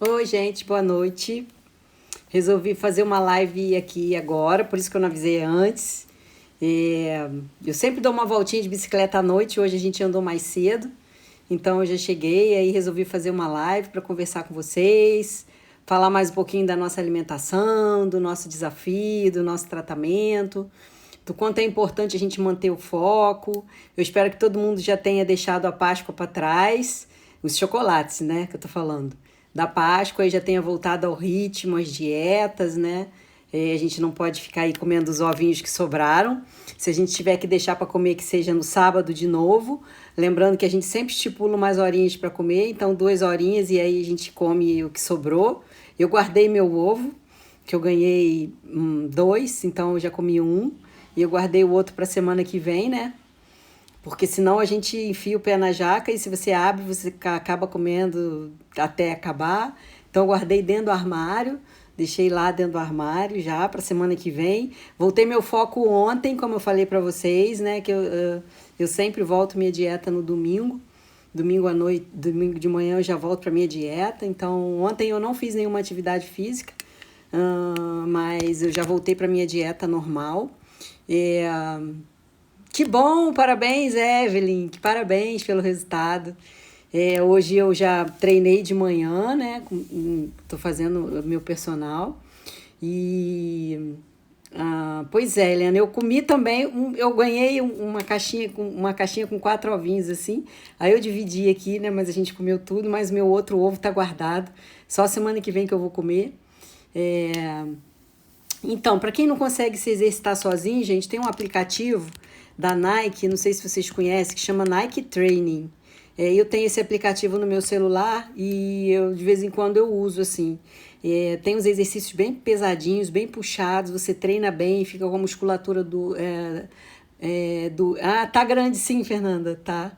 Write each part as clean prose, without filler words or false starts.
Oi, gente, boa noite. Resolvi fazer uma live aqui agora, por isso que eu não avisei antes. Eu sempre dou uma voltinha de bicicleta à noite, hoje a gente andou mais cedo, então eu já cheguei, aí resolvi fazer uma live para conversar com vocês, falar mais um pouquinho da nossa alimentação, do nosso desafio, do nosso tratamento, do quanto é importante a gente manter o foco. Eu espero que todo mundo já tenha deixado a Páscoa para trás, os chocolates, né, que eu tô falando. Da Páscoa e já tenha voltado ao ritmo, às dietas, né? A gente não pode ficar aí comendo os ovinhos que sobraram. Se a gente tiver que deixar para comer, que seja no sábado de novo. Lembrando que a gente sempre estipula umas horinhas para comer, então 2 horinhas e aí a gente come o que sobrou. Eu guardei meu ovo, que eu ganhei dois, então eu já comi um. E eu guardei o outro para a semana que vem, né? Porque senão a gente enfia o pé na jaca e se você abre, você acaba comendo até acabar. Então eu guardei dentro do armário, deixei lá dentro do armário já para semana que vem. Voltei meu foco ontem, como eu falei para vocês, né? Que eu sempre volto minha dieta no domingo. Domingo à noite, domingo de manhã eu já volto para minha dieta. Então ontem eu não fiz nenhuma atividade física, mas eu já voltei para minha dieta normal. E, que bom, parabéns, Evelyn, que parabéns pelo resultado. Hoje eu já treinei de manhã, né? Tô fazendo meu personal. E pois é, Helena, eu comi também, eu ganhei uma caixinha com 4 ovinhos assim. Aí eu dividi aqui, né? Mas a gente comeu tudo, mas meu outro ovo tá guardado. Só semana que vem que eu vou comer. É, então, para quem não consegue se exercitar sozinho, gente, tem um aplicativo da Nike, não sei se vocês conhecem, que chama Nike Training. Eu tenho esse aplicativo no meu celular e eu de vez em quando eu uso assim. Tem uns exercícios bem pesadinhos, bem puxados, você treina bem, fica com a musculatura tá grande sim, Fernanda, tá?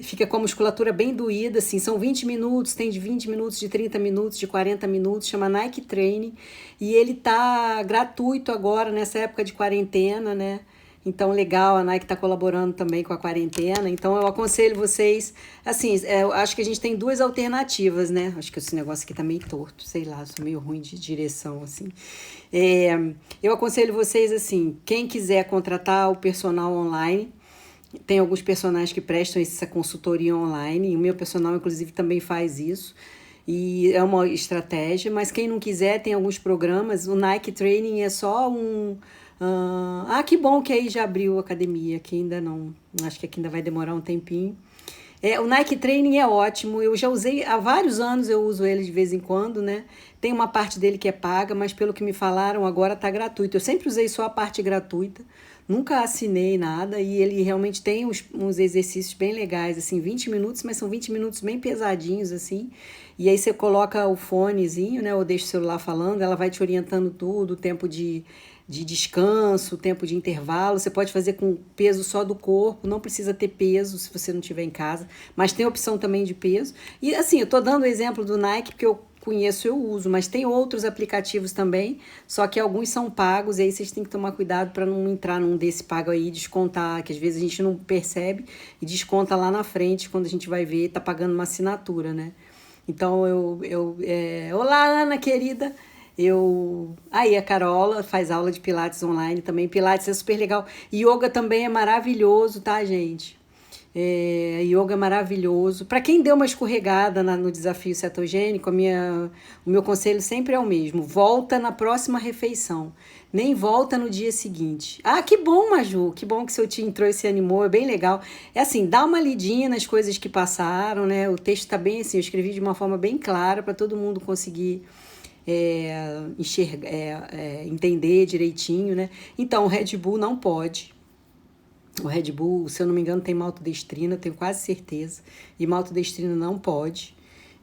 Fica com a musculatura bem doída, assim, são 20 minutos, tem de 20 minutos, de 30 minutos, de 40 minutos, chama Nike Training, e ele tá gratuito agora, nessa época de quarentena, né? Então, legal, a Nike está colaborando também com a quarentena. Então, eu aconselho vocês, assim, eu acho que a gente tem duas alternativas, né? Acho que esse negócio aqui tá meio torto, sei lá, sou meio ruim de direção, assim. É, eu aconselho vocês, assim, quem quiser contratar o personal online, tem alguns personagens que prestam essa consultoria online, e o meu personal, inclusive, também faz isso. E é uma estratégia, mas quem não quiser, tem alguns programas. O Nike Training é só um. Que bom que aí já abriu a academia, que ainda não. Acho que aqui ainda vai demorar um tempinho. O Nike Training é ótimo, eu já usei há vários anos, eu uso ele de vez em quando, né? Tem uma parte dele que é paga, mas pelo que me falaram, agora tá gratuito. Eu sempre usei só a parte gratuita, nunca assinei nada e ele realmente tem uns exercícios bem legais, assim, 20 minutos, mas são 20 minutos bem pesadinhos, assim. E aí você coloca o fonezinho, né? Ou deixa o celular falando, ela vai te orientando tudo, o tempo de descanso, tempo de intervalo. Você pode fazer com peso só do corpo, não precisa ter peso se você não estiver em casa, mas tem opção também de peso. E assim, eu tô dando o exemplo do Nike porque eu conheço, eu uso, mas tem outros aplicativos também, só que alguns são pagos e aí vocês têm que tomar cuidado para não entrar num desse pago aí e descontar, que às vezes a gente não percebe e desconta lá na frente quando a gente vai ver, tá pagando uma assinatura, né? Então olá, Ana querida. Aí a Carola faz aula de Pilates online também. Pilates é super legal. Yoga também é maravilhoso, tá, gente? Yoga é maravilhoso. Para quem deu uma escorregada no desafio cetogênico, o meu conselho sempre é o mesmo: volta na próxima refeição, nem volta no dia seguinte. Ah, que bom, Maju, que bom que seu tio entrou e se animou, é bem legal. É assim, dá uma lidinha nas coisas que passaram, né? O texto tá bem assim, eu escrevi de uma forma bem clara para todo mundo conseguir enxergar, entender direitinho, né? Então, o Red Bull não pode. O Red Bull, se eu não me engano, tem maltodestrina, tenho quase certeza. E maltodestrina não pode.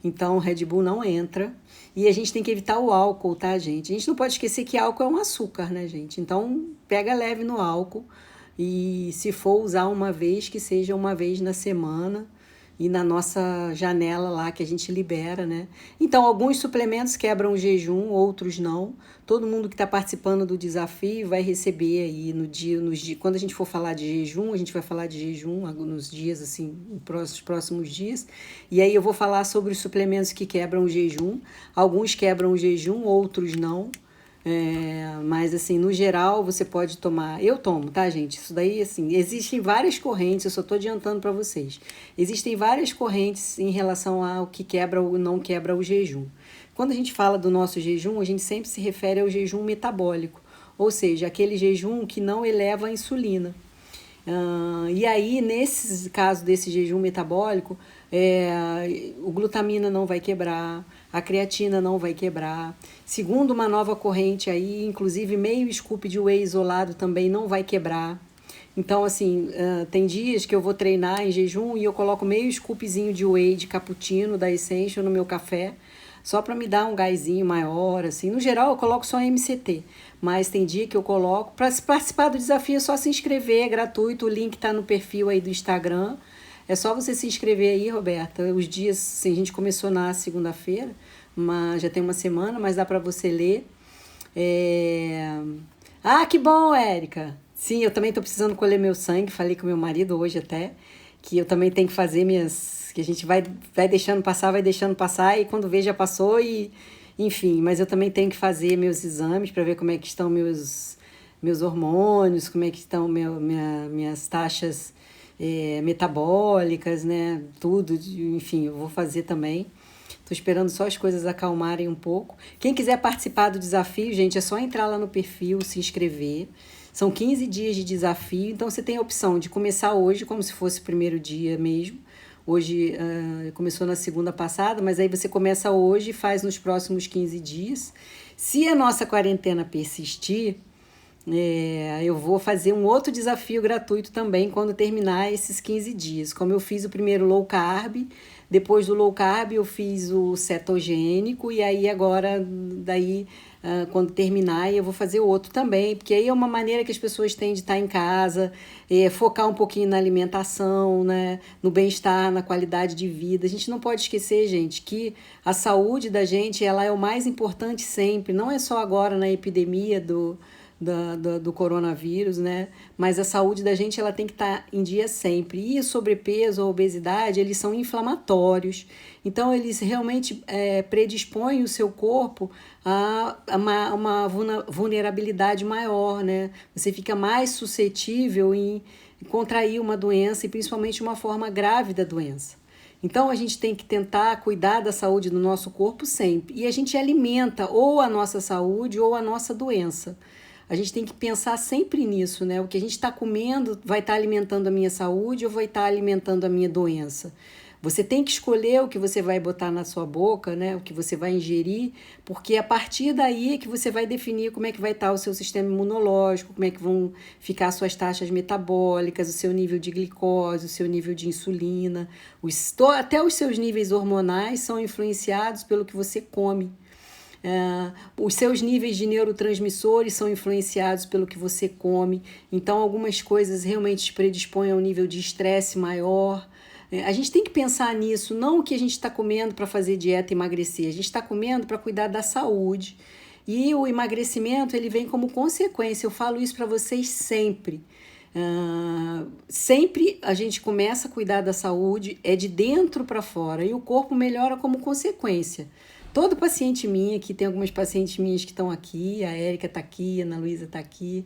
Então, o Red Bull não entra. E a gente tem que evitar o álcool, tá, gente? A gente não pode esquecer que álcool é um açúcar, né, gente? Então, pega leve no álcool. E se for usar uma vez, que seja uma vez na semana. e na nossa janela lá que a gente libera, né? Então, alguns suplementos quebram o jejum, outros não. Todo mundo que está participando do desafio vai receber aí nos dias. Quando a gente for falar de jejum, a gente vai falar de jejum nos dias, assim, nos próximos dias. E aí eu vou falar sobre os suplementos que quebram o jejum. Alguns quebram o jejum, outros não. Mas assim, no geral, você pode tomar. Eu tomo, tá, gente? Isso daí, assim, existem várias correntes, eu só tô adiantando para vocês. Existem várias correntes em relação ao que quebra ou não quebra o jejum. Quando a gente fala do nosso jejum, a gente sempre se refere ao jejum metabólico, ou seja, aquele jejum que não eleva a insulina. E aí, nesse caso desse jejum metabólico, o glutamina não vai quebrar, a creatina não vai quebrar. Segundo uma nova corrente aí, inclusive meio scoop de whey isolado também não vai quebrar. Então, assim, tem dias que eu vou treinar em jejum e eu coloco meio scoopzinho de whey de cappuccino da Essential no meu café, só para me dar um gásinho maior, assim. No geral, eu coloco só MCT, mas tem dia que eu coloco. Para participar do desafio é só se inscrever, é gratuito, o link está no perfil aí do Instagram. É só você se inscrever aí, Roberta. Os dias, sim, a gente começou na segunda-feira, mas já tem uma semana, mas dá para você ler. Ah, que bom, Érica! Sim, eu também estou precisando colher meu sangue, falei com meu marido hoje até, que eu também tenho que fazer que a gente vai deixando passar, e quando vê já passou, e enfim, mas eu também tenho que fazer meus exames para ver como é que estão meus hormônios, como é que estão minhas taxas metabólicas, né? Tudo, enfim, eu vou fazer também. Estou esperando só as coisas acalmarem um pouco. Quem quiser participar do desafio, gente, é só entrar lá no perfil, se inscrever. São 15 dias de desafio, então você tem a opção de começar hoje, como se fosse o primeiro dia mesmo. Hoje começou na segunda passada, mas aí você começa hoje e faz nos próximos 15 dias. Se a nossa quarentena persistir, eu vou fazer um outro desafio gratuito também quando terminar esses 15 dias. Como eu fiz o primeiro low carb, depois do low carb eu fiz o cetogênico, e aí agora, quando terminar, eu vou fazer o outro também, porque aí é uma maneira que as pessoas têm de estar em casa, focar um pouquinho na alimentação, né, no bem-estar, na qualidade de vida. A gente não pode esquecer, gente, que a saúde da gente, ela é o mais importante sempre, não é só agora na epidemia do coronavírus, né? Mas a saúde da gente, ela tem que estar em dia sempre. E o sobrepeso, a obesidade, eles são inflamatórios. Então, eles realmente predispõem o seu corpo a uma vulnerabilidade maior, né? Você fica mais suscetível em contrair uma doença, e principalmente uma forma grave da doença. Então, a gente tem que tentar cuidar da saúde do nosso corpo sempre. E a gente alimenta ou a nossa saúde ou a nossa doença. A gente tem que pensar sempre nisso, né? O que a gente está comendo vai estar alimentando a minha saúde ou vai estar alimentando a minha doença? Você tem que escolher o que você vai botar na sua boca, né? O que você vai ingerir, porque a partir daí é que você vai definir como é que vai estar o seu sistema imunológico, como é que vão ficar as suas taxas metabólicas, o seu nível de glicose, o seu nível de insulina. Até os seus níveis hormonais são influenciados pelo que você come. Os seus níveis de neurotransmissores são influenciados pelo que você come, então algumas coisas realmente te predispõem a um nível de estresse maior. A gente tem que pensar nisso, não o que a gente está comendo para fazer dieta e emagrecer, a gente está comendo para cuidar da saúde. E o emagrecimento, ele vem como consequência, eu falo isso para vocês sempre. Sempre a gente começa a cuidar da saúde, é de dentro para fora, e o corpo melhora como consequência. Todo paciente minha, aqui tem algumas pacientes minhas que estão aqui, a Érica está aqui, a Ana Luísa está aqui.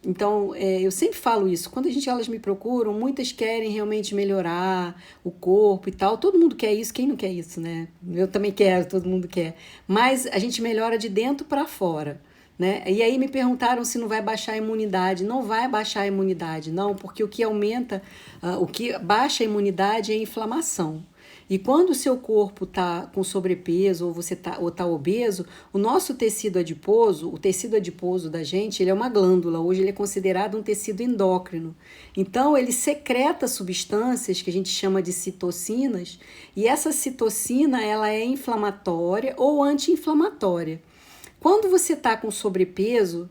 Então, eu sempre falo isso. Quando elas me procuram, muitas querem realmente melhorar o corpo e tal. Todo mundo quer isso, quem não quer isso, né? Eu também quero, todo mundo quer. Mas a gente melhora de dentro para fora, né? E aí me perguntaram se não vai baixar a imunidade. Não vai baixar a imunidade, não, porque o que o que baixa a imunidade é a inflamação. E quando o seu corpo está com sobrepeso ou você tá obeso, o nosso tecido adiposo, o tecido adiposo da gente, ele é uma glândula. Hoje ele é considerado um tecido endócrino. Então ele secreta substâncias que a gente chama de citocinas, e essa citocina, ela é inflamatória ou anti-inflamatória. Quando você está com sobrepeso,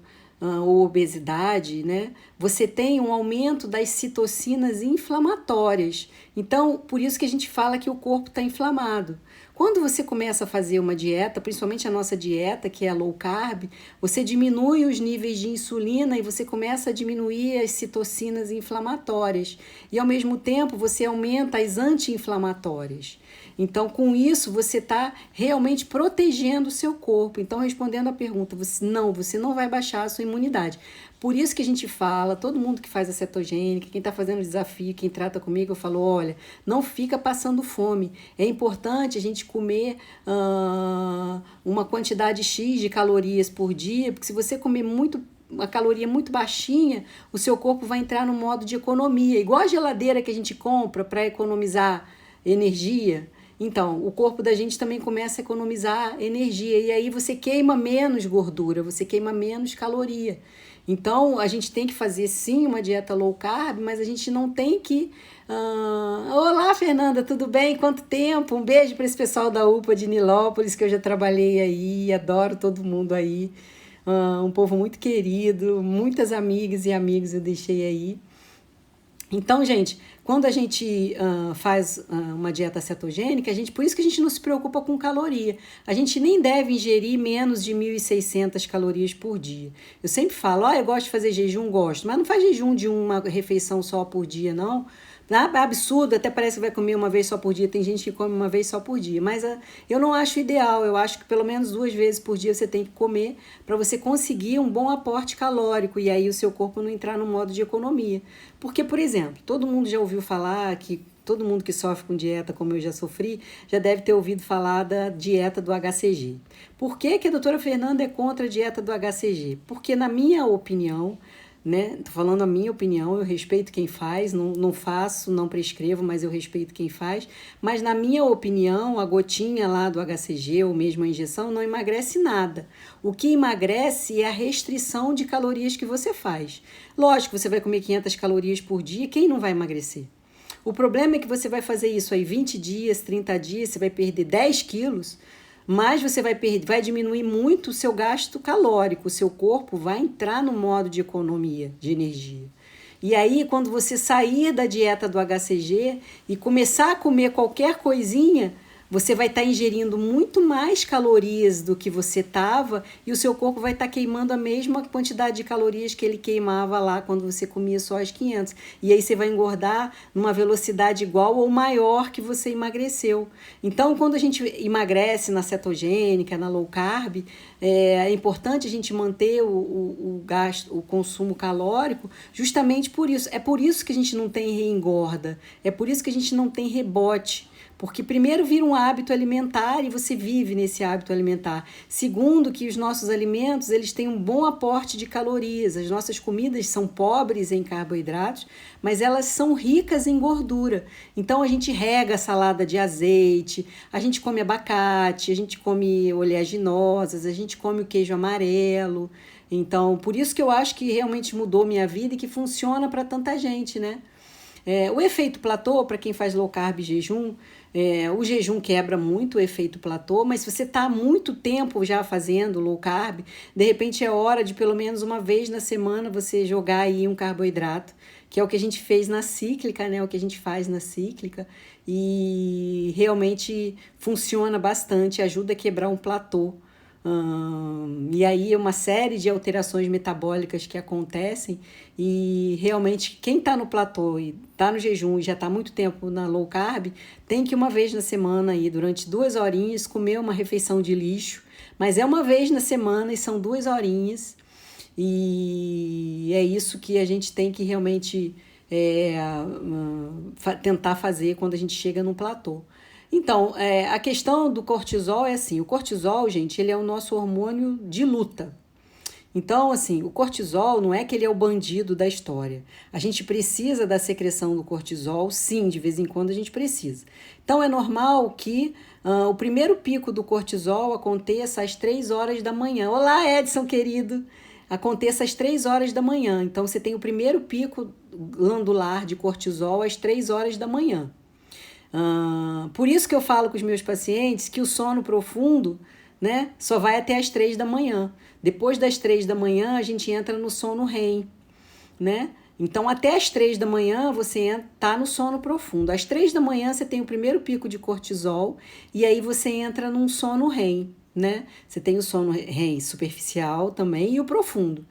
ou obesidade, né, você tem um aumento das citocinas inflamatórias. Então, por isso que a gente fala que o corpo está inflamado. Quando você começa a fazer uma dieta, principalmente a nossa dieta, que é low carb, você diminui os níveis de insulina e você começa a diminuir as citocinas inflamatórias. E, ao mesmo tempo, você aumenta as anti-inflamatórias. Então, com isso, você está realmente protegendo o seu corpo. Então, respondendo a pergunta, você não vai baixar a sua imunidade. Por isso que a gente fala, todo mundo que faz a cetogênica, quem está fazendo o desafio, quem trata comigo, eu falo, olha, não fica passando fome. É importante a gente comer uma quantidade X de calorias por dia, porque se você comer uma caloria muito baixinha, o seu corpo vai entrar no modo de economia. Igual a geladeira que a gente compra para economizar energia. Então, o corpo da gente também começa a economizar energia e aí você queima menos gordura, você queima menos caloria. Então, a gente tem que fazer sim uma dieta low carb, mas a gente não tem que... Olá, Fernanda, tudo bem? Quanto tempo? Um beijo para esse pessoal da UPA de Nilópolis, que eu já trabalhei aí, adoro todo mundo aí. Um povo muito querido, muitas amigas e amigos eu deixei aí. Então, gente, quando a gente faz uma dieta cetogênica, por isso que a gente não se preocupa com caloria. A gente nem deve ingerir menos de 1.600 calorias por dia. Eu sempre falo, eu gosto de fazer jejum, gosto, mas não faz jejum de uma refeição só por dia, não. É absurdo, até parece que vai comer uma vez só por dia. Tem gente que come uma vez só por dia, mas eu não acho ideal. Eu acho que pelo menos 2 vezes por dia você tem que comer para você conseguir um bom aporte calórico e aí o seu corpo não entrar no modo de economia. Porque, por exemplo, todo mundo já ouviu falar que todo mundo que sofre com dieta, como eu já sofri, já deve ter ouvido falar da dieta do HCG. Por que a doutora Fernanda é contra a dieta do HCG? Porque, na minha opinião, né? Tô falando a minha opinião, eu respeito quem faz, não faço, não prescrevo, mas eu respeito quem faz. Mas na minha opinião, a gotinha lá do HCG ou mesmo a injeção não emagrece nada. O que emagrece é a restrição de calorias que você faz. Lógico, você vai comer 500 calorias por dia, quem não vai emagrecer? O problema é que você vai fazer isso aí 20 dias, 30 dias, você vai perder 10 quilos, mas você vai diminuir muito o seu gasto calórico, o seu corpo vai entrar no modo de economia de energia. E aí, quando você sair da dieta do HCG e começar a comer qualquer coisinha, você vai estar ingerindo muito mais calorias do que você estava e o seu corpo vai estar queimando a mesma quantidade de calorias que ele queimava lá quando você comia só as 500. E aí você vai engordar numa velocidade igual ou maior que você emagreceu. Então, quando a gente emagrece na cetogênica, na low carb, é importante a gente manter o gasto, o consumo calórico justamente por isso. É por isso que a gente não tem reengorda, é por isso que a gente não tem rebote. Porque primeiro vira um hábito alimentar e você vive nesse hábito alimentar. Segundo, que os nossos alimentos eles têm um bom aporte de calorias. As nossas comidas são pobres em carboidratos, mas elas são ricas em gordura. Então a gente rega a salada de azeite, a gente come abacate, a gente come oleaginosas, a gente come o queijo amarelo. Então, por isso que eu acho que realmente mudou minha vida e que funciona para tanta gente, né? O efeito platô, para quem faz low carb e jejum, o jejum quebra muito o efeito platô, mas se você está há muito tempo já fazendo low carb, de repente é hora de pelo menos uma vez na semana você jogar aí um carboidrato, que é o que a gente fez na cíclica, né? O que a gente faz na cíclica e realmente funciona bastante, ajuda a quebrar um platô. E aí uma série de alterações metabólicas que acontecem e realmente quem está no platô e está no jejum e já está há muito tempo na low carb tem que uma vez na semana aí, durante 2 horinhas comer uma refeição de lixo, mas é uma vez na semana e são 2 horinhas e é isso que a gente tem que realmente tentar fazer quando a gente chega no platô. Então, a questão do cortisol é assim, o cortisol, gente, ele é o nosso hormônio de luta. Então, assim, o cortisol não é que ele é o bandido da história. A gente precisa da secreção do cortisol, sim, de vez em quando a gente precisa. Então, é normal que o primeiro pico do cortisol aconteça às 3 horas da manhã. Olá, Edson, querido! Aconteça às 3 horas da manhã. Então, você tem o primeiro pico glandular de cortisol às 3 horas da manhã. Por isso que eu falo com os meus pacientes que o sono profundo, né? Só vai até as 3 da manhã. Depois das 3 da manhã, a gente entra no sono REM, né? Então, até as 3 da manhã, você está no sono profundo. Às 3 da manhã, você tem o primeiro pico de cortisol e aí você entra num sono REM, né? Você tem o sono REM superficial também e o profundo.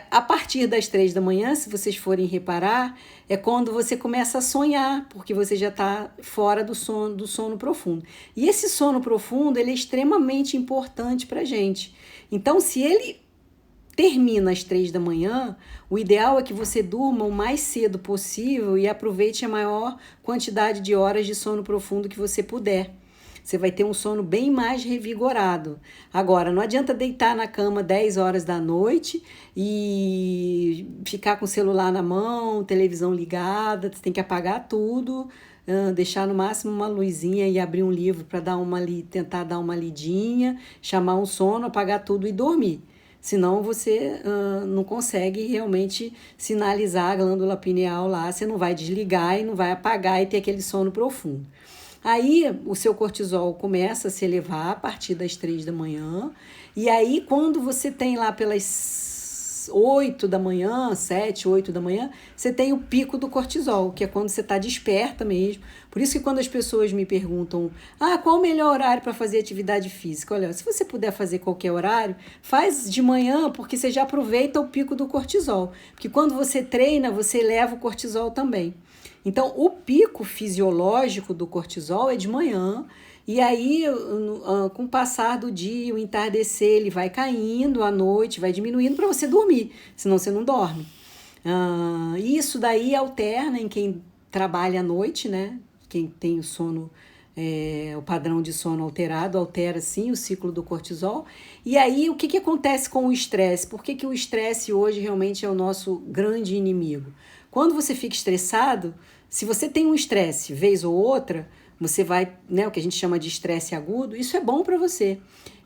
A partir das 3 da manhã, se vocês forem reparar, é quando você começa a sonhar, porque você já está fora do sono profundo. E esse sono profundo, ele é extremamente importante para a gente. Então, se ele termina às 3 da manhã, o ideal é que você durma o mais cedo possível e aproveite a maior quantidade de horas de sono profundo que você puder. Você vai ter um sono bem mais revigorado. Agora, não adianta deitar na cama 10 horas da noite e ficar com o celular na mão, televisão ligada, você tem que apagar tudo, deixar no máximo uma luzinha e abrir um livro para tentar dar uma lidinha, chamar um sono, apagar tudo e dormir. Senão você não consegue realmente sinalizar a glândula pineal lá, você não vai desligar e não vai apagar e ter aquele sono profundo. Aí o seu cortisol começa a se elevar a partir das 3 da manhã, e aí quando você tem lá pelas 8 da manhã, 7, 8 da manhã, você tem o pico do cortisol, que é quando você está desperta mesmo. Por isso que quando as pessoas me perguntam, qual o melhor horário para fazer atividade física? Olha, se você puder fazer qualquer horário, faz de manhã, porque você já aproveita o pico do cortisol. Porque quando você treina, você eleva o cortisol também. Então, o pico fisiológico do cortisol é de manhã, e aí, com o passar do dia, o entardecer, ele vai caindo, à noite, vai diminuindo para você dormir, senão você não dorme. Isso daí alterna em quem trabalha à noite, né? Quem tem o sono, o padrão de sono alterado, altera sim o ciclo do cortisol. E aí, o que acontece com o estresse? Por que o estresse hoje realmente é o nosso grande inimigo? Quando você fica estressado, se você tem um estresse vez ou outra, você vai, né, o que a gente chama de estresse agudo, isso é bom para você.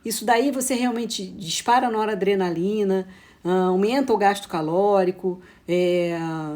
Isso daí você realmente dispara a noradrenalina, aumenta o gasto calórico,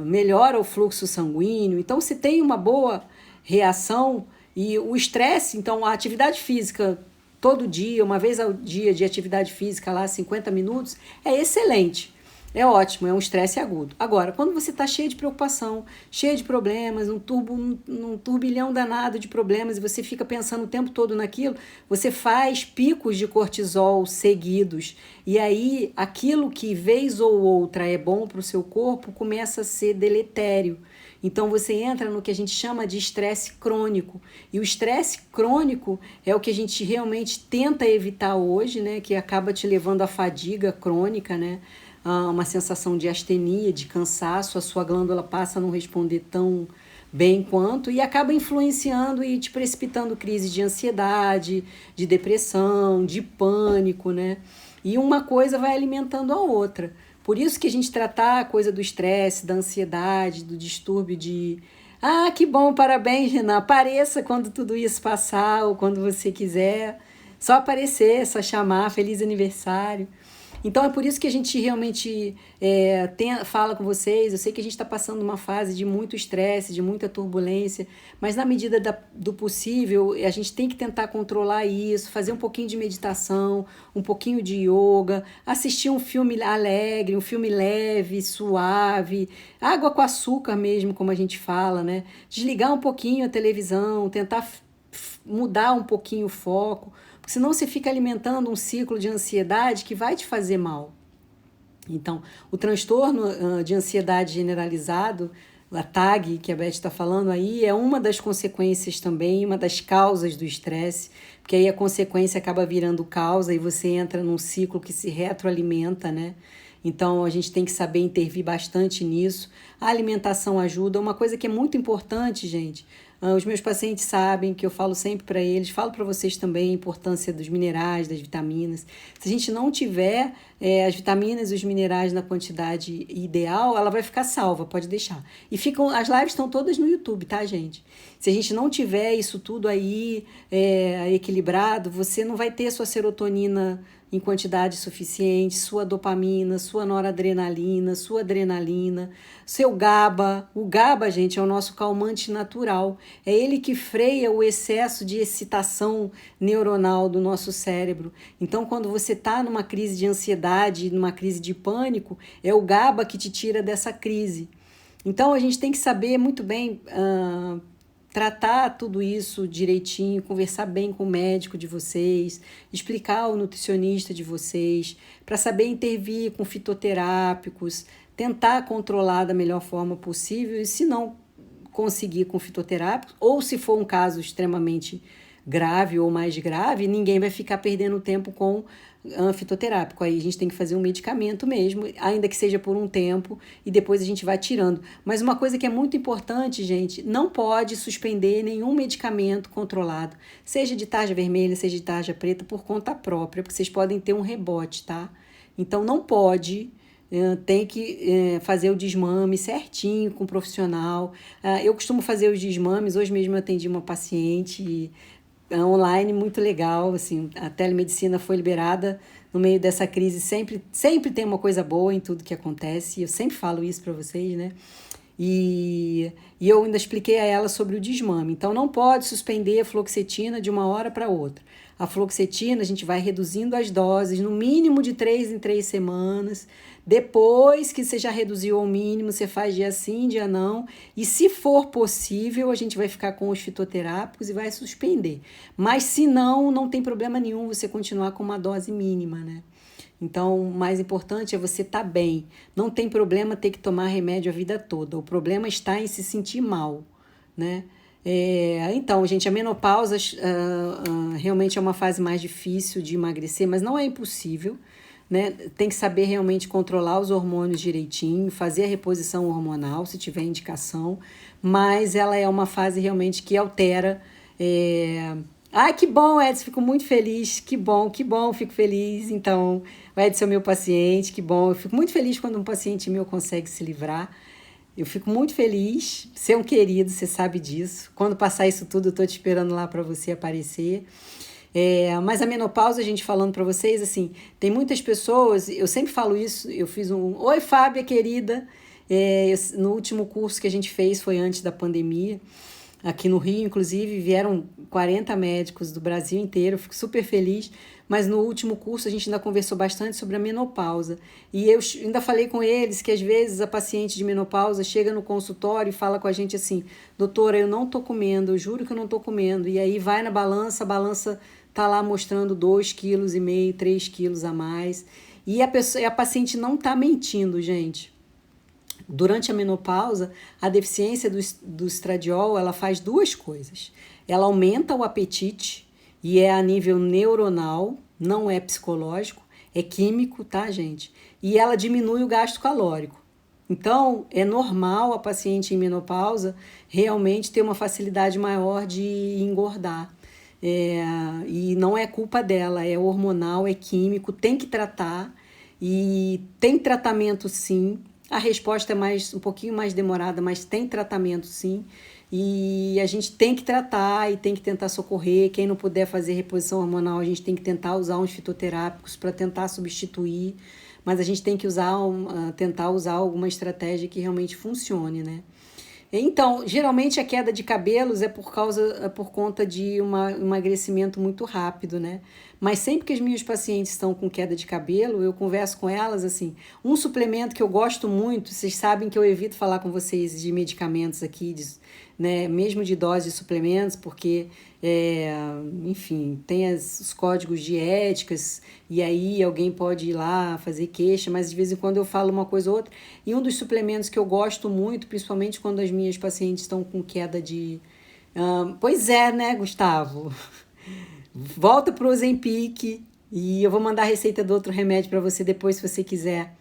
melhora o fluxo sanguíneo. Então, se tem uma boa reação e o estresse, então a atividade física todo dia, uma vez ao dia de atividade física lá, 50 minutos, é excelente. É ótimo, é um estresse agudo. Agora, quando você está cheio de preocupação, cheio de problemas, num turbilhão danado de problemas e você fica pensando o tempo todo naquilo, você faz picos de cortisol seguidos. E aí, aquilo que vez ou outra é bom para o seu corpo começa a ser deletério. Então, você entra no que a gente chama de estresse crônico. E o estresse crônico é o que a gente realmente tenta evitar hoje, né? Que acaba te levando à fadiga crônica, né? Uma sensação de astenia, de cansaço, a sua glândula passa a não responder tão bem quanto e acaba influenciando e te precipitando crise de ansiedade, de depressão, de pânico, né? E uma coisa vai alimentando a outra. Por isso que a gente tratar a coisa do estresse, da ansiedade, do distúrbio de... que bom, parabéns, Renan, apareça quando tudo isso passar ou quando você quiser. Só aparecer, só chamar, feliz aniversário. Então, é por isso que a gente realmente fala com vocês. Eu sei que a gente está passando uma fase de muito estresse, de muita turbulência, mas na medida do possível, a gente tem que tentar controlar isso, fazer um pouquinho de meditação, um pouquinho de yoga, assistir um filme alegre, um filme leve, suave, água com açúcar mesmo, como a gente fala, né? Desligar um pouquinho a televisão, tentar mudar um pouquinho o foco, porque senão você fica alimentando um ciclo de ansiedade que vai te fazer mal. Então, o transtorno de ansiedade generalizado, a TAG, que a Beth está falando aí, é uma das consequências também, uma das causas do estresse, porque aí a consequência acaba virando causa e você entra num ciclo que se retroalimenta, né? Então, a gente tem que saber intervir bastante nisso. A alimentação ajuda. Uma coisa que é muito importante, gente, os meus pacientes sabem que eu falo sempre para eles, falo para vocês também a importância dos minerais, das vitaminas. Se a gente não tiver as vitaminas e os minerais na quantidade ideal, ela vai ficar salva, pode deixar. E as lives estão todas no YouTube, tá, gente? Se a gente não tiver isso tudo aí equilibrado, você não vai ter sua serotonina em quantidade suficiente, sua dopamina, sua noradrenalina, sua adrenalina, seu o GABA. O GABA, gente, é o nosso calmante natural. É ele que freia o excesso de excitação neuronal do nosso cérebro. Então, quando você está numa crise de ansiedade, numa crise de pânico, é o GABA que te tira dessa crise. Então, a gente tem que saber muito bem tratar tudo isso direitinho, conversar bem com o médico de vocês, explicar ao nutricionista de vocês, para saber intervir com fitoterápicos, tentar controlar da melhor forma possível, e se não conseguir com fitoterápicos, ou se for um caso extremamente grave ou mais grave, ninguém vai ficar perdendo tempo com fitoterápico. Aí a gente tem que fazer um medicamento mesmo, ainda que seja por um tempo, e depois a gente vai tirando. Mas uma coisa que é muito importante, gente, não pode suspender nenhum medicamento controlado, seja de tarja vermelha, seja de tarja preta, por conta própria, porque vocês podem ter um rebote, tá? Então não pode, tem que fazer o desmame certinho com o profissional. Eu costumo fazer os desmames, hoje mesmo eu atendi uma paciente online muito legal, assim, a telemedicina foi liberada no meio dessa crise, sempre tem uma coisa boa em tudo que acontece, eu sempre falo isso para vocês, né? E eu ainda expliquei a ela sobre o desmame. Então, não pode suspender a fluoxetina de uma hora para outra. A fluoxetina, a gente vai reduzindo as doses, no mínimo de 3 em 3 semanas. Depois que você já reduziu ao mínimo, você faz dia sim, dia não. E se for possível, a gente vai ficar com os fitoterápicos e vai suspender. Mas se não, não tem problema nenhum você continuar com uma dose mínima, né? Então, o mais importante é você estar bem. Não tem problema ter que tomar remédio a vida toda. O problema está em se sentir mal, né? Então, gente, a menopausa realmente é uma fase mais difícil de emagrecer, mas não é impossível, né? Tem que saber realmente controlar os hormônios direitinho, fazer a reposição hormonal, se tiver indicação, mas ela é uma fase realmente que altera. Ai, que bom, Edson, fico muito feliz, que bom, fico feliz. Então, o Edson é meu paciente, que bom, eu fico muito feliz quando um paciente meu consegue se livrar. Eu fico muito feliz, você é um querido, você sabe disso. Quando passar isso tudo, eu tô te esperando lá para você aparecer. Mas a menopausa, a gente falando para vocês, assim, tem muitas pessoas, eu sempre falo isso, eu fiz Oi, Fábia, querida, no último curso que a gente fez, foi antes da pandemia, aqui no Rio, inclusive, vieram 40 médicos do Brasil inteiro, eu fico super feliz, mas no último curso a gente ainda conversou bastante sobre a menopausa. E eu ainda falei com eles que às vezes a paciente de menopausa chega no consultório e fala com a gente assim: doutora, eu não tô comendo, eu juro que eu não tô comendo. E aí vai na balança, a balança tá lá mostrando 2,5 kg, 3 quilos a mais. E a paciente não tá mentindo, gente. Durante a menopausa, a deficiência do estradiol, ela faz duas coisas. Ela aumenta o apetite, e é a nível neuronal, não é psicológico, é químico, tá, gente? E ela diminui o gasto calórico. Então, é normal a paciente em menopausa realmente ter uma facilidade maior de engordar. E não é culpa dela, é hormonal, é químico, tem que tratar, e tem tratamento sim. A resposta é um pouquinho mais demorada, mas tem tratamento sim. E a gente tem que tratar e tem que tentar socorrer. Quem não puder fazer reposição hormonal, a gente tem que tentar usar uns fitoterápicos para tentar substituir. Mas a gente tem que tentar usar alguma estratégia que realmente funcione, né? Então, geralmente a queda de cabelos é por conta de um emagrecimento muito rápido, né? Mas sempre que as minhas pacientes estão com queda de cabelo, eu converso com elas assim. Um suplemento que eu gosto muito, vocês sabem que eu evito falar com vocês de medicamentos aqui, né? Mesmo de dose de suplementos, porque, enfim, tem os códigos de éticas, e aí alguém pode ir lá fazer queixa, mas de vez em quando eu falo uma coisa ou outra. E um dos suplementos que eu gosto muito, principalmente quando as minhas pacientes estão com queda de... pois é, né, Gustavo? Volta pro Ozempic, e eu vou mandar a receita do outro remédio para você depois, se você quiser.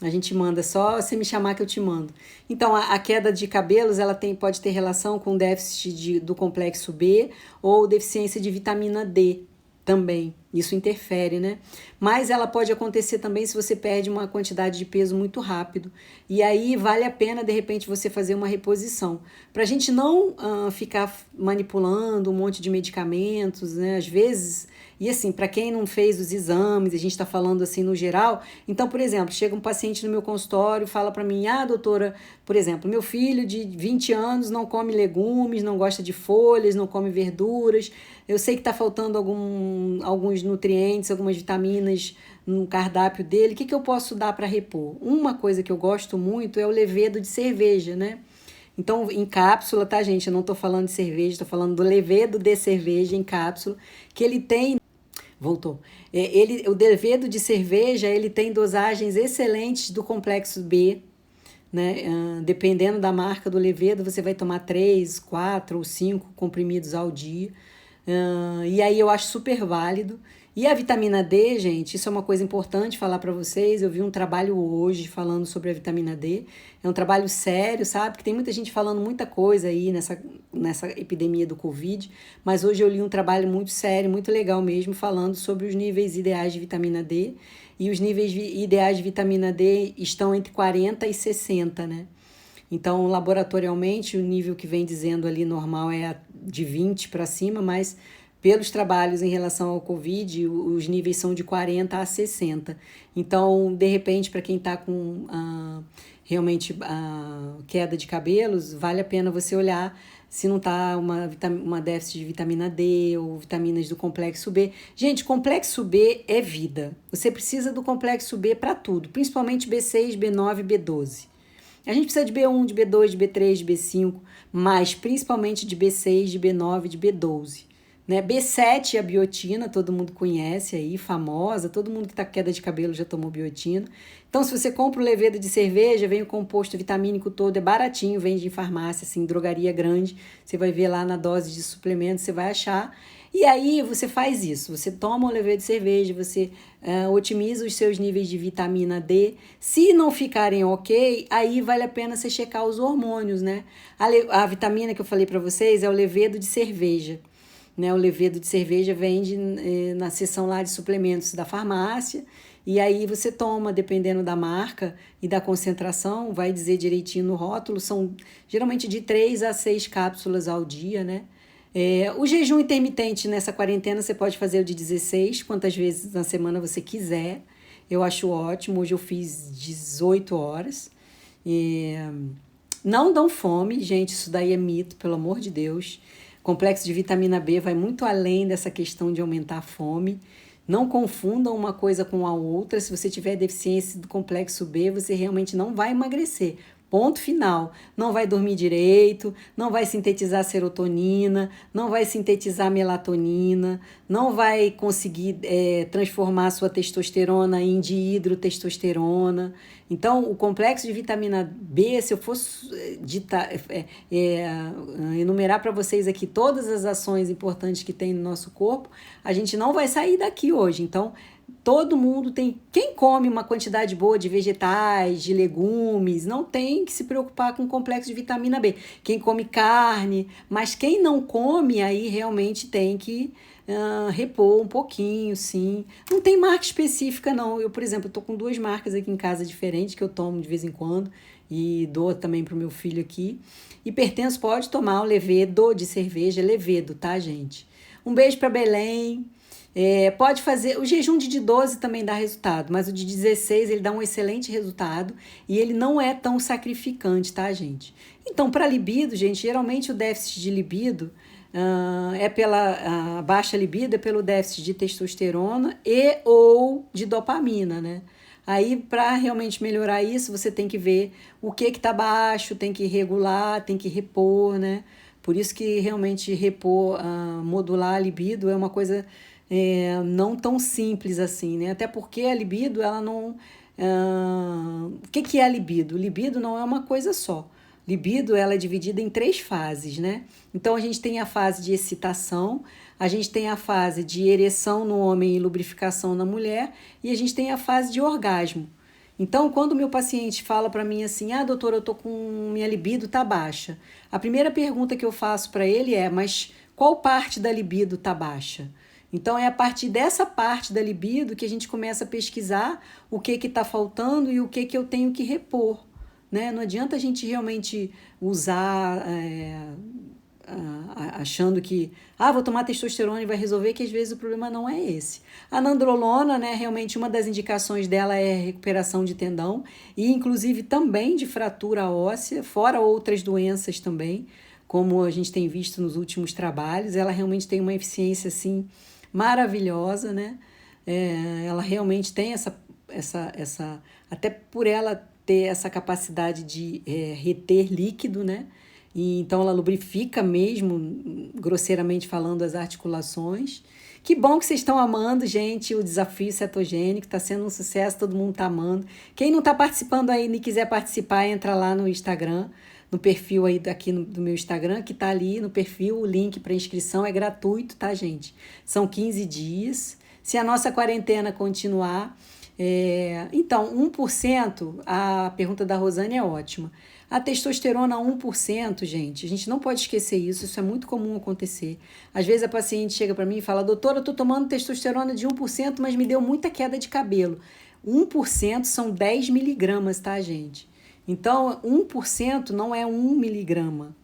A gente manda, só você me chamar que eu te mando. Então, a queda de cabelos, ela pode ter relação com déficit do complexo B ou deficiência de vitamina D também. Isso interfere, né? Mas ela pode acontecer também se você perde uma quantidade de peso muito rápido. E aí vale a pena, de repente, você fazer uma reposição. Para a gente não ficar manipulando um monte de medicamentos, né? Às vezes E assim, para quem não fez os exames, a gente está falando assim no geral, então, por exemplo, chega um paciente no meu consultório, fala para mim, doutora, por exemplo, meu filho de 20 anos não come legumes, não gosta de folhas, não come verduras, eu sei que está faltando alguns nutrientes, algumas vitaminas no cardápio dele, o que eu posso dar para repor? Uma coisa que eu gosto muito é o levedo de cerveja, né? Então, em cápsula, tá, gente? Eu não tô falando de cerveja, tô falando do levedo de cerveja em cápsula, que ele tem. Voltou. O levedo de cerveja, ele tem dosagens excelentes do complexo B, né? Dependendo da marca do levedo, você vai tomar 3, 4 ou 5 comprimidos ao dia. E aí eu acho super válido. E a vitamina D, gente, isso é uma coisa importante falar para vocês. Eu vi um trabalho hoje falando sobre a vitamina D. É um trabalho sério, sabe? Que tem muita gente falando muita coisa aí nessa epidemia do Covid. Mas hoje eu li um trabalho muito sério, muito legal mesmo, falando sobre os níveis ideais de vitamina D. E os níveis ideais de vitamina D estão entre 40 e 60, né? Então, laboratorialmente, o nível que vem dizendo ali normal é de 20 para cima, mas pelos trabalhos em relação ao Covid, os níveis são de 40 a 60. Então, de repente, para quem está com realmente queda de cabelos, vale a pena você olhar se não está uma déficit de vitamina D ou vitaminas do complexo B. Gente, complexo B é vida. Você precisa do complexo B para tudo, principalmente B6, B9 e B12. A gente precisa de B1, de B2, de B3, de B5, mas principalmente de B6, de B9, de B12. Né? B7 é a biotina, todo mundo conhece aí, famosa, todo mundo que está com queda de cabelo já tomou biotina. Então, se você compra o levedo de cerveja, vem o composto vitamínico todo, é baratinho, vende em farmácia, assim, drogaria grande, você vai ver lá na dose de suplemento, você vai achar. E aí você faz isso, você toma o levedo de cerveja, você otimiza os seus níveis de vitamina D. Se não ficarem ok, aí vale a pena você checar os hormônios, né? A vitamina que eu falei para vocês é o levedo de cerveja. Né, o levedo de cerveja vende na seção lá de suplementos da farmácia, e aí você toma, dependendo da marca e da concentração, vai dizer direitinho no rótulo, são geralmente de 3 a 6 cápsulas ao dia, né? O jejum intermitente nessa quarentena você pode fazer o de 16, quantas vezes na semana você quiser, eu acho ótimo, hoje eu fiz 18 horas, não dão fome, gente, isso daí é mito, pelo amor de Deus. Complexo de vitamina B vai muito além dessa questão de aumentar a fome. Não confundam uma coisa com a outra. Se você tiver deficiência do complexo B, você realmente não vai emagrecer. Ponto final. Não vai dormir direito, não vai sintetizar serotonina, não vai sintetizar melatonina, não vai conseguir transformar a sua testosterona em dihidrotestosterona. Então, o complexo de vitamina B, se eu fosse enumerar para vocês aqui todas as ações importantes que tem no nosso corpo, a gente não vai sair daqui hoje. Então, todo mundo tem... Quem come uma quantidade boa de vegetais, de legumes, não tem que se preocupar com o complexo de vitamina B. Quem come carne, mas quem não come, aí realmente tem que repor um pouquinho, sim. Não tem marca específica, não. Eu, por exemplo, estou com 2 marcas aqui em casa diferentes que eu tomo de vez em quando e dou também para o meu filho aqui. Hipertenso pode tomar o levedo de cerveja, levedo, tá, gente? Um beijo para Belém. Pode fazer, o jejum de 12 também dá resultado, mas o de 16 ele dá um excelente resultado e ele não é tão sacrificante, tá, gente? Então, para libido, gente, geralmente o déficit de libido a baixa libido é pelo déficit de testosterona e ou de dopamina, né? Aí, para realmente melhorar isso, você tem que ver o que está baixo, tem que regular, tem que repor, né? Por isso que realmente repor, modular a libido é uma coisa não tão simples assim, né? Até porque a libido, ela não... o que é a libido? Libido não é uma coisa só. Libido, ela é dividida em 3 fases, né? Então, a gente tem a fase de excitação, a gente tem a fase de ereção no homem e lubrificação na mulher, e a gente tem a fase de orgasmo. Então, quando o meu paciente fala para mim assim, doutora, eu tô com minha libido tá baixa. A primeira pergunta que eu faço para ele é, mas qual parte da libido tá baixa? Então, é a partir dessa parte da libido que a gente começa a pesquisar o que está faltando e o que eu tenho que repor. Né? Não adianta a gente realmente usar achando que, vou tomar testosterona e vai resolver, que às vezes o problema não é esse. A nandrolona, né, realmente uma das indicações dela é recuperação de tendão e inclusive também de fratura óssea, fora outras doenças também, como a gente tem visto nos últimos trabalhos. Ela realmente tem uma eficiência, assim, maravilhosa, né? Ela realmente tem essa até por ela ter essa capacidade de reter líquido, né? E então ela lubrifica mesmo, grosseiramente falando, as articulações. Que bom que vocês estão amando, gente, o desafio cetogênico, está sendo um sucesso, todo mundo está amando. Quem não está participando aí e quiser participar, entra lá no Instagram, no perfil aí aqui do meu Instagram, que está ali no perfil, o link para inscrição é gratuito, tá, gente? São 15 dias. Se a nossa quarentena continuar, então, 1%, a pergunta da Rosane é ótima. A testosterona 1%, gente, a gente não pode esquecer isso, isso é muito comum acontecer. Às vezes a paciente chega para mim e fala, doutora, eu estou tomando testosterona de 1%, mas me deu muita queda de cabelo. 1% são 10 miligramas, tá, gente? Então, 1% não é 1 miligrama.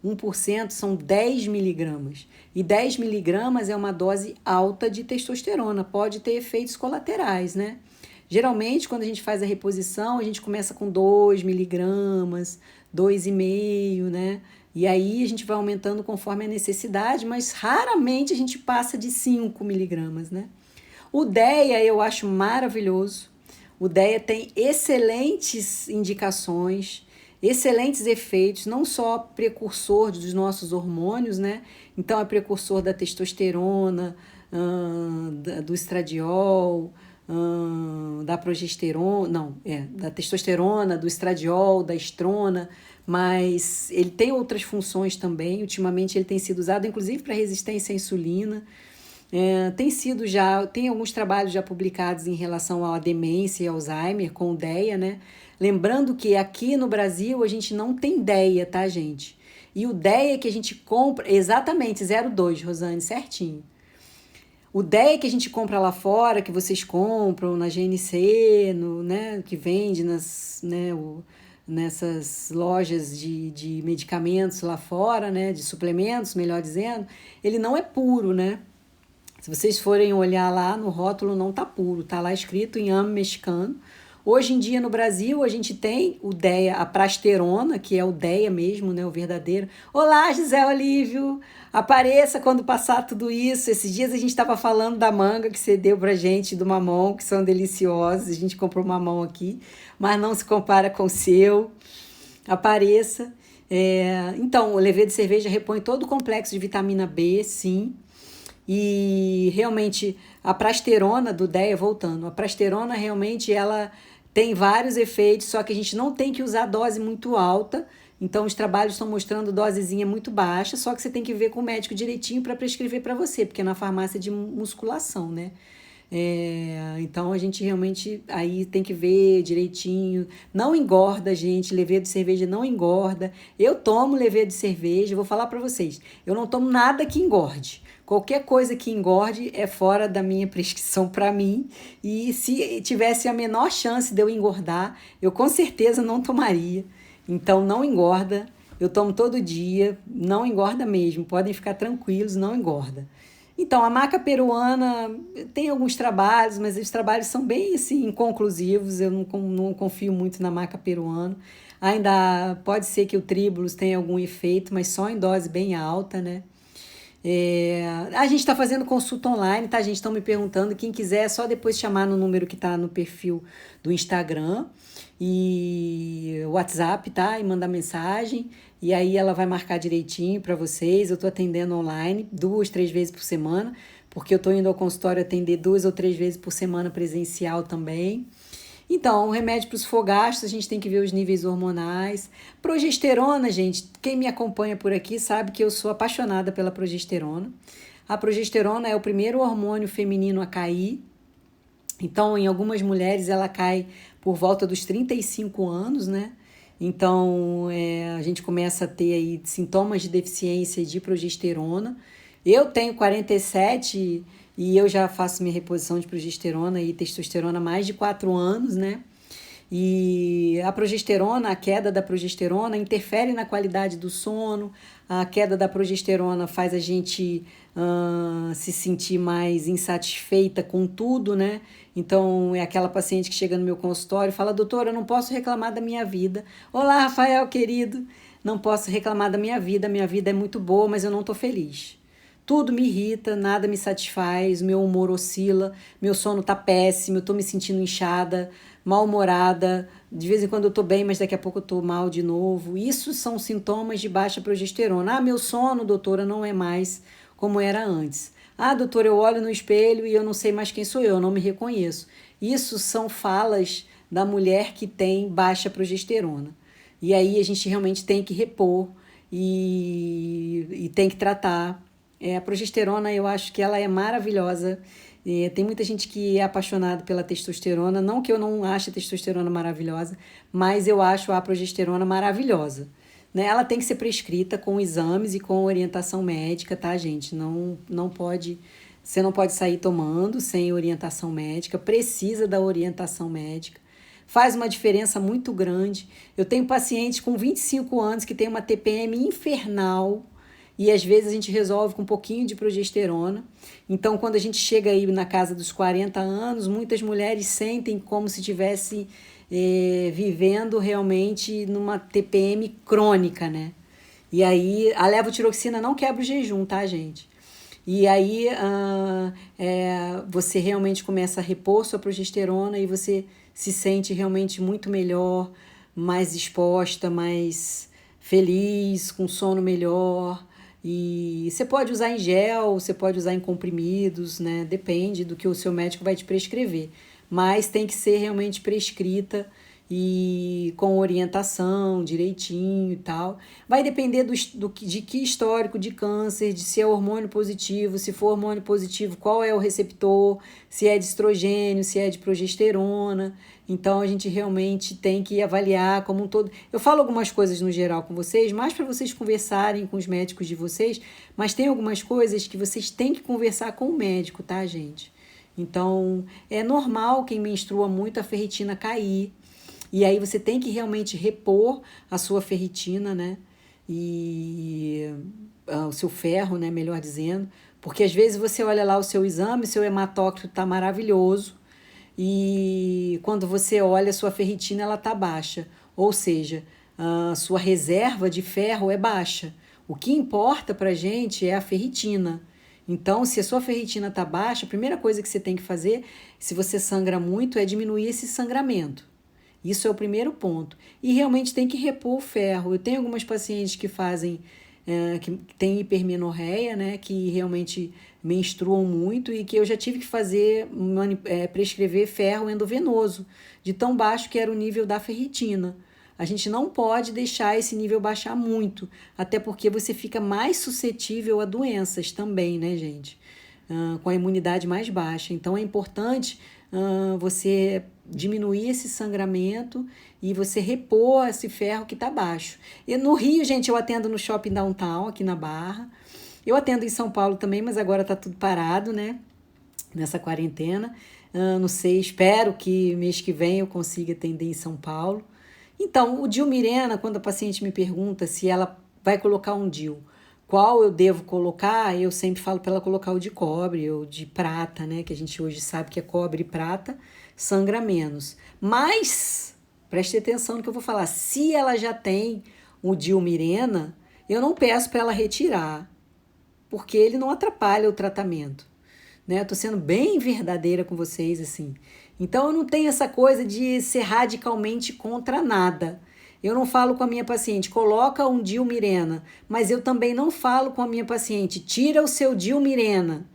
1% são 10 miligramas. E 10 miligramas é uma dose alta de testosterona, pode ter efeitos colaterais, né? Geralmente, quando a gente faz a reposição, a gente começa com 2 miligramas, 2,5, né? E aí a gente vai aumentando conforme a necessidade, mas raramente a gente passa de 5 miligramas, né? O DEA eu acho maravilhoso. O DEA tem excelentes indicações, excelentes efeitos, não só precursor dos nossos hormônios, né? Então é precursor da testosterona, do estradiol, da progesterona, da testosterona, do estradiol, da estrona, mas ele tem outras funções também. Ultimamente ele tem sido usado, inclusive, para resistência à insulina. Tem alguns trabalhos já publicados em relação à demência e Alzheimer com o DEA, né? Lembrando que aqui no Brasil a gente não tem DEA, tá, gente? E o DEA que a gente compra, exatamente, 0,2, Rosane, certinho. O DEA que a gente compra lá fora, que vocês compram na GNC, né, que vende nessas lojas de medicamentos lá fora, né, de suplementos, melhor dizendo, ele não é puro, né? Se vocês forem olhar lá no rótulo, não tá puro, tá lá escrito em AME mexicano. Hoje em dia no Brasil a gente tem o DEA, a prasterona, que é o DEA mesmo, né, o verdadeiro. Olá, Gisele Olívio, apareça quando passar tudo isso. Esses dias a gente estava falando da manga que você deu pra gente, do mamão, que são deliciosos. A gente comprou mamão aqui, mas não se compara com o seu. Apareça. Então, o levedura de cerveja repõe todo o complexo de vitamina B, sim. E realmente a prasterona do DEA, voltando, a prasterona realmente ela tem vários efeitos, só que a gente não tem que usar dose muito alta. Então os trabalhos estão mostrando dosezinha muito baixa, só que você tem que ver com o médico direitinho para prescrever para você, porque é na farmácia de musculação, né? Então a gente realmente aí tem que ver direitinho. Não engorda, gente, levedura de cerveja não engorda. Eu tomo levedura de cerveja, vou falar para vocês, eu não tomo nada que engorde. Qualquer coisa que engorde é fora da minha prescrição para mim, e se tivesse a menor chance de eu engordar, eu com certeza não tomaria. Então não engorda, eu tomo todo dia, não engorda mesmo, podem ficar tranquilos, não engorda. Então, a maca peruana tem alguns trabalhos, mas os trabalhos são bem assim, inconclusivos, eu não confio muito na maca peruana. Ainda pode ser que o Tribulus tenha algum efeito, mas só em dose bem alta, né? A gente está fazendo consulta online, tá? A gente está me perguntando, quem quiser é só depois chamar no número que está no perfil do Instagram e WhatsApp, tá? E mandar mensagem, e aí ela vai marcar direitinho para vocês. Eu estou atendendo online 2, 3 vezes por semana, porque eu estou indo ao consultório atender 2 ou 3 vezes por semana presencial também. Então, o remédio para os fogastos, a gente tem que ver os níveis hormonais. Progesterona, gente, quem me acompanha por aqui sabe que eu sou apaixonada pela progesterona. A progesterona é o primeiro hormônio feminino a cair. Então, em algumas mulheres, ela cai por volta dos 35 anos, né? Então, a gente começa a ter aí sintomas de deficiência de progesterona. Eu tenho 47 e eu já faço minha reposição de progesterona e testosterona há mais de 4 anos, né? E a progesterona, a queda da progesterona interfere na qualidade do sono. A queda da progesterona faz a gente se sentir mais insatisfeita com tudo, né? Então, é aquela paciente que chega no meu consultório e fala: doutora, eu não posso reclamar da minha vida. Olá, Rafael, querido. Não posso reclamar da minha vida é muito boa, mas eu não estou feliz. Tudo me irrita, nada me satisfaz, meu humor oscila, meu sono tá péssimo, eu tô me sentindo inchada, mal-humorada, de vez em quando eu tô bem, mas daqui a pouco eu tô mal de novo. Isso são sintomas de baixa progesterona. Ah, meu sono, doutora, não é mais como era antes. Ah, doutora, eu olho no espelho e eu não sei mais quem sou eu não me reconheço. Isso são falas da mulher que tem baixa progesterona. E aí a gente realmente tem que repor e tem que tratar. A progesterona, eu acho que ela é maravilhosa. Tem muita gente que é apaixonada pela testosterona. Não que eu não ache a testosterona maravilhosa, mas eu acho a progesterona maravilhosa. Né? Ela tem que ser prescrita com exames e com orientação médica, tá, gente? Não pode, você não pode sair tomando sem orientação médica. Precisa da orientação médica. Faz uma diferença muito grande. Eu tenho pacientes com 25 anos que têm uma TPM infernal e às vezes a gente resolve com um pouquinho de progesterona. Então, quando a gente chega aí na casa dos 40 anos, muitas mulheres sentem como se tivesse vivendo realmente numa TPM crônica, né? E aí, a levotiroxina não quebra o jejum, tá, gente? E aí, você realmente começa a repor sua progesterona e você se sente realmente muito melhor, mais disposta, mais feliz, com sono melhor. E você pode usar em gel, você pode usar em comprimidos, né? Depende do que o seu médico vai te prescrever. Mas tem que ser realmente prescrita e com orientação direitinho e tal. Vai depender de que histórico de câncer, de se é hormônio positivo, se for hormônio positivo, qual é o receptor, se é de estrogênio, se é de progesterona. Então a gente realmente tem que avaliar como um todo. Eu falo algumas coisas no geral com vocês, mais para vocês conversarem com os médicos de vocês, mas tem algumas coisas que vocês têm que conversar com o médico, tá, gente? Então, é normal quem menstrua muito a ferritina cair. E aí você tem que realmente repor a sua ferritina, né? E o seu ferro, né? Melhor dizendo. Porque às vezes você olha lá o seu exame, seu hematócrito tá maravilhoso. E quando você olha a sua ferritina, ela tá baixa. Ou seja, a sua reserva de ferro é baixa. O que importa pra gente é a ferritina. Então, se a sua ferritina tá baixa, a primeira coisa que você tem que fazer, se você sangra muito, é diminuir esse sangramento. Isso é o primeiro ponto. E realmente tem que repor o ferro. Eu tenho algumas pacientes que fazem, que têm hipermenorreia, né? Que realmente menstruam muito e que eu já tive que fazer, prescrever ferro endovenoso, de tão baixo que era o nível da ferritina. A gente não pode deixar esse nível baixar muito, até porque você fica mais suscetível a doenças também, né, gente? Com a imunidade mais baixa. Então é importante você diminuir esse sangramento e você repor esse ferro que está baixo. E no Rio, gente, eu atendo no Shopping Downtown, aqui na Barra. Eu atendo em São Paulo também, mas agora está tudo parado, né? Nessa quarentena. Não sei, espero que mês que vem eu consiga atender em São Paulo. Então, o DIU Mirena, quando a paciente me pergunta se ela vai colocar um DIU, qual eu devo colocar, eu sempre falo para ela colocar o de cobre ou de prata, né? Que a gente hoje sabe que é cobre e prata, sangra menos. Mas, preste atenção no que eu vou falar, se ela já tem o DIU Mirena, eu não peço para ela retirar, porque ele não atrapalha o tratamento. Né? Eu tô sendo bem verdadeira com vocês, assim. Então, eu não tenho essa coisa de ser radicalmente contra nada. Eu não falo com a minha paciente, coloca um DIU Mirena, mas eu também não falo com a minha paciente, tira o seu DIU Mirena.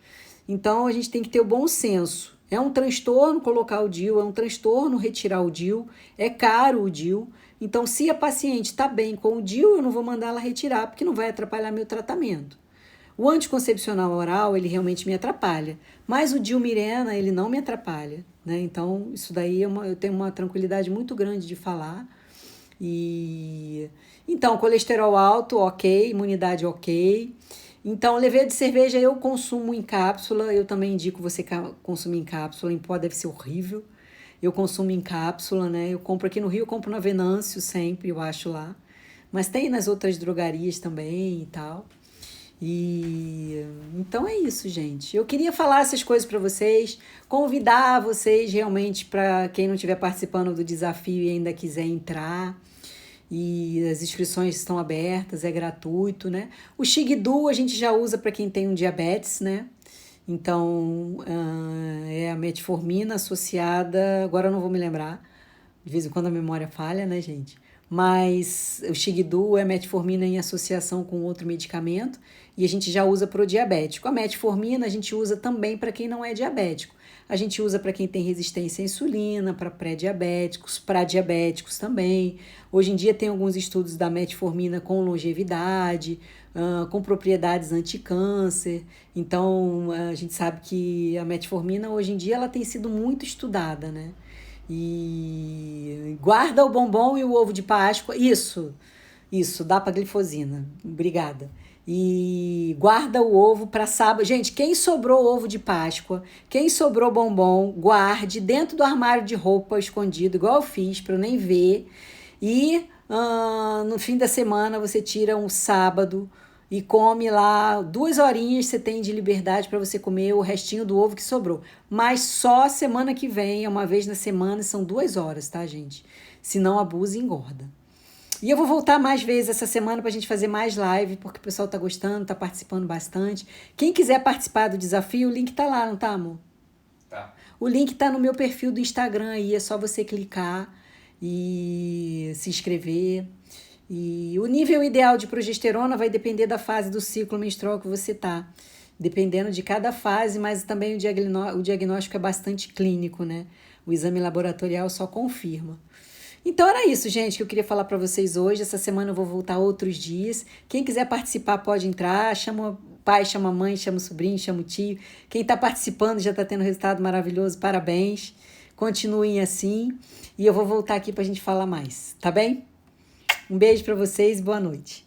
Então, a gente tem que ter o bom senso. É um transtorno colocar o DIU, é um transtorno retirar o DIU, é caro o DIU. Então, se a paciente está bem com o DIU, eu não vou mandar ela retirar, porque não vai atrapalhar meu tratamento. O anticoncepcional oral, ele realmente me atrapalha, mas o DIU Mirena, ele não me atrapalha, né? Então, isso daí eu tenho uma tranquilidade muito grande de falar. Então, colesterol alto, ok, imunidade ok. Então, levedo de cerveja eu consumo em cápsula, eu também indico você consumir em cápsula, em pó deve ser horrível. eu consumo em cápsula, né? Eu compro aqui no Rio, eu compro na Venâncio sempre, eu acho lá. Mas tem nas outras drogarias também e tal. E então é isso, gente. Eu queria falar essas coisas para vocês, convidar vocês realmente para quem não estiver participando do desafio e ainda quiser entrar. E as inscrições estão abertas, é gratuito, né? O Xigdu a gente já usa para quem tem um diabetes, né? Então, é a metformina associada, agora eu não vou me lembrar, de vez em quando a memória falha, né, gente? Mas o Xigdu é metformina em associação com outro medicamento e a gente já usa para o diabético. A metformina a gente usa também para quem não é diabético. A gente usa para quem tem resistência à insulina, para pré-diabéticos, para diabéticos também. Hoje em dia tem alguns estudos da metformina com longevidade, com propriedades anti-câncer. Então, a gente sabe que a metformina hoje em dia ela tem sido muito estudada, né? E guarda o bombom e o ovo de Páscoa. Isso, dá para glifosina. Obrigada. E guarda o ovo para sábado. Gente, quem sobrou ovo de Páscoa, quem sobrou bombom, guarde dentro do armário de roupa escondido, igual eu fiz, para eu nem ver. E no fim da semana você tira um sábado e come lá 2 horinhas você tem de liberdade para você comer o restinho do ovo que sobrou. Mas só semana que vem, é uma vez na semana, são 2 horas, tá, gente? Se não abusa e engorda. E eu vou voltar mais vezes essa semana para a gente fazer mais live, porque o pessoal tá gostando, tá participando bastante. Quem quiser participar do desafio, o link tá lá, não tá, amor? Tá. O link tá no meu perfil do Instagram aí, é só você clicar e se inscrever. E o nível ideal de progesterona vai depender da fase do ciclo menstrual que você tá. Dependendo de cada fase, mas também o diagnóstico é bastante clínico, né? O exame laboratorial só confirma. Então era isso, gente, que eu queria falar para vocês hoje. Essa semana eu vou voltar outros dias. Quem quiser participar pode entrar. Chama o pai, chama a mãe, chama o sobrinho, chama o tio. Quem está participando já está tendo resultado maravilhoso. Parabéns. Continuem assim. E eu vou voltar aqui para a gente falar mais, tá bem? Um beijo para vocês e boa noite.